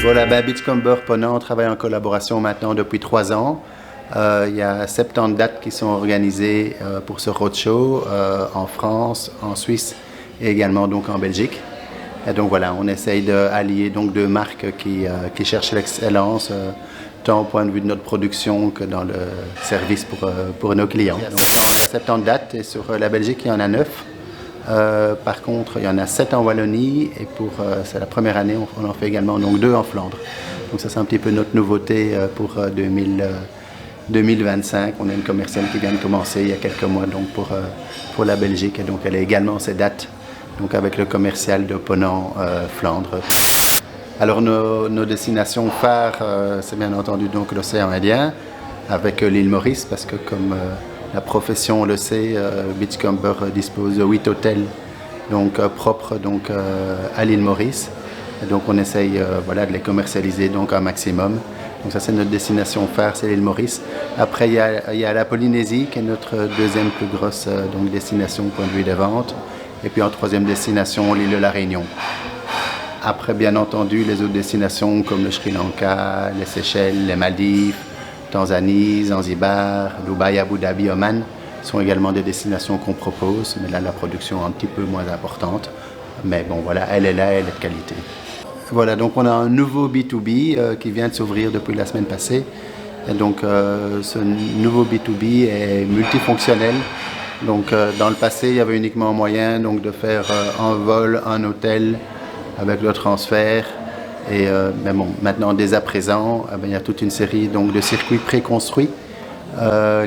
Voilà, Beachcomber Ponant, on travaille en collaboration maintenant depuis 3 ans. Il y a 70 dates qui sont organisées pour ce roadshow en France, en Suisse et également donc en Belgique. Et donc voilà, on essaye d'allier donc 2 marques qui cherchent l'excellence, tant au point de vue de notre production que dans le service pour nos clients. Donc, il y a 70 dates et sur la Belgique, il y en a 9. Par contre, il y en a 7 en Wallonie et c'est la première année, on en fait également donc 2 en Flandre. Donc ça c'est un petit peu notre nouveauté pour 2025. On a une commerciale qui vient de commencer il y a quelques mois donc pour la Belgique et donc elle a également ses dates donc avec le commercial de Ponant Flandre. Alors nos destinations phares, c'est bien entendu donc l'océan Indien avec l'île Maurice parce que comme la profession le sait, Beachcomber dispose de 8 hôtels donc, propres donc, à l'île Maurice. Et donc on essaye voilà, de les commercialiser donc, un maximum. Donc ça c'est notre destination phare, c'est l'île Maurice. Après il y a la Polynésie qui est notre deuxième plus grosse donc, destination au point de vue des ventes. Et puis en troisième destination, l'île de la Réunion. Après bien entendu les autres destinations comme le Sri Lanka, les Seychelles, les Maldives, Tanzanie, Zanzibar, Dubaï, Abu Dhabi, Oman sont également des destinations qu'on propose, mais là la production est un petit peu moins importante. Mais bon voilà, elle est là, elle est de qualité. Voilà, donc on a un nouveau B2B qui vient de s'ouvrir depuis la semaine passée. Et donc ce nouveau B2B est multifonctionnel. Donc dans le passé, il y avait uniquement moyen donc, de faire un vol, un hôtel avec le transfert. Mais bon, maintenant, dès à présent, il y a toute une série donc, de circuits préconstruits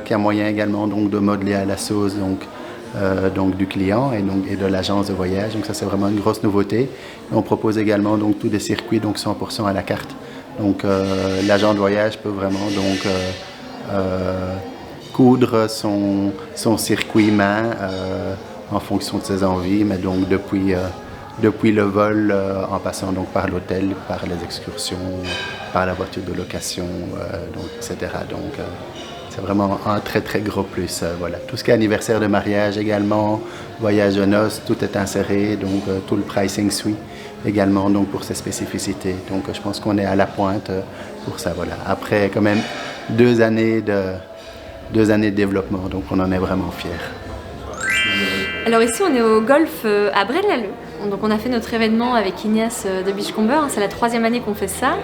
qui a moyen également donc, de modeler à la sauce donc, du client et de l'agence de voyage. Donc ça, c'est vraiment une grosse nouveauté. Et on propose également donc, tous des circuits donc, 100% à la carte. Donc l'agent de voyage peut vraiment donc, coudre son circuit main en fonction de ses envies, mais donc depuis le vol, en passant donc par l'hôtel, par les excursions, par la voiture de location, donc, etc. Donc c'est vraiment un très très gros plus. Voilà. Tout ce qui est anniversaire de mariage également, voyage de noces, tout est inséré, donc tout le pricing suit également donc, pour ses spécificités. Donc je pense qu'on est à la pointe pour ça. Voilà. Après quand même 2 années de développement, donc on en est vraiment fiers. Alors ici on est au golf à Braine-l'Alleud. Donc on a fait notre événement avec Ignace de Beachcomber, c'est la 3e année qu'on fait ça.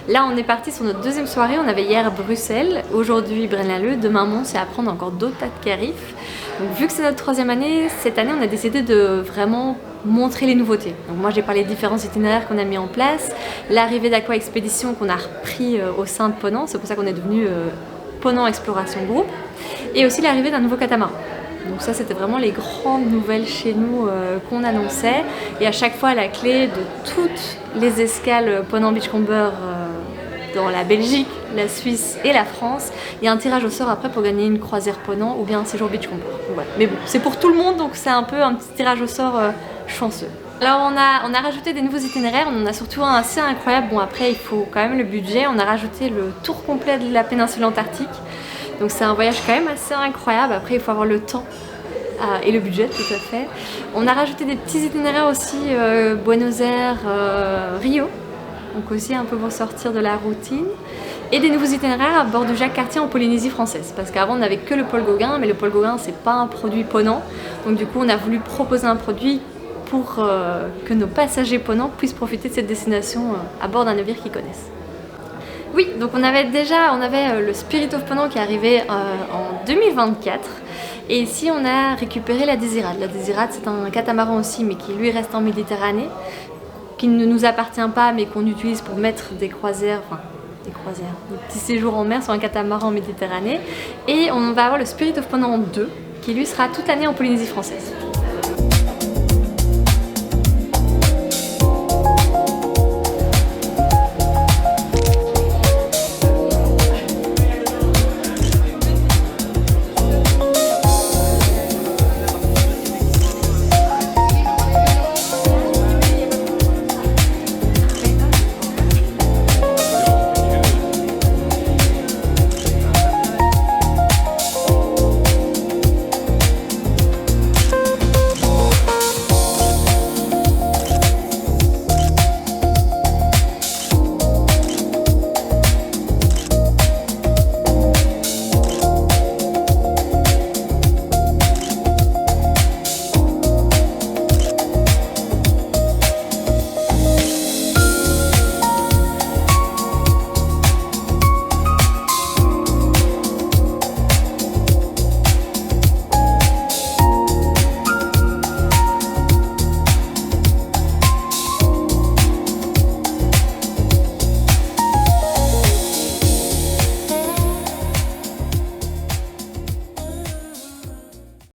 Là on est parti sur notre 2e soirée, on avait hier Bruxelles, aujourd'hui Braine-l'Alleud, demain Mons et après on a encore d'autres dates qui arrivent. Donc vu que c'est notre 3e année, cette année on a décidé de vraiment montrer les nouveautés. Donc moi j'ai parlé des différents itinéraires qu'on a mis en place, l'arrivée d'Aqua Expédition qu'on a repris au sein de Ponant, c'est pour ça qu'on est devenu Ponant Exploration Group, et aussi l'arrivée d'un nouveau catamaran. Donc ça c'était vraiment les grandes nouvelles chez nous qu'on annonçait, et à chaque fois la clé de toutes les escales Ponant Beachcomber dans la Belgique, la Suisse et la France, il y a un tirage au sort après pour gagner une croisière Ponant ou bien un séjour Beachcomber. Voilà. Mais bon, c'est pour tout le monde, donc c'est un peu un petit tirage au sort chanceux. Alors on a rajouté des nouveaux itinéraires, on en a surtout un assez incroyable. Bon après il faut quand même le budget, on a rajouté le tour complet de la péninsule antarctique. Donc c'est un voyage quand même assez incroyable, après il faut avoir le temps et le budget tout à fait. On a rajouté des petits itinéraires aussi, Buenos Aires, Rio, donc aussi un peu pour sortir de la routine. Et des nouveaux itinéraires à bord du Jacques Cartier en Polynésie française, parce qu'avant on n'avait que le Paul Gauguin, mais le Paul Gauguin c'est pas un produit Ponant, donc du coup on a voulu proposer un produit pour que nos passagers Ponant puissent profiter de cette destination à bord d'un navire qu'ils connaissent. Oui, donc on avait le Spirit of Ponant qui est arrivé en 2024, et ici on a récupéré la Désirade. La Désirade c'est un catamaran aussi, mais qui lui reste en Méditerranée, qui ne nous appartient pas, mais qu'on utilise pour mettre des croisières, des petits séjours en mer sur un catamaran en Méditerranée. Et on va avoir le Spirit of Ponant 2, qui lui sera toute l'année en Polynésie française.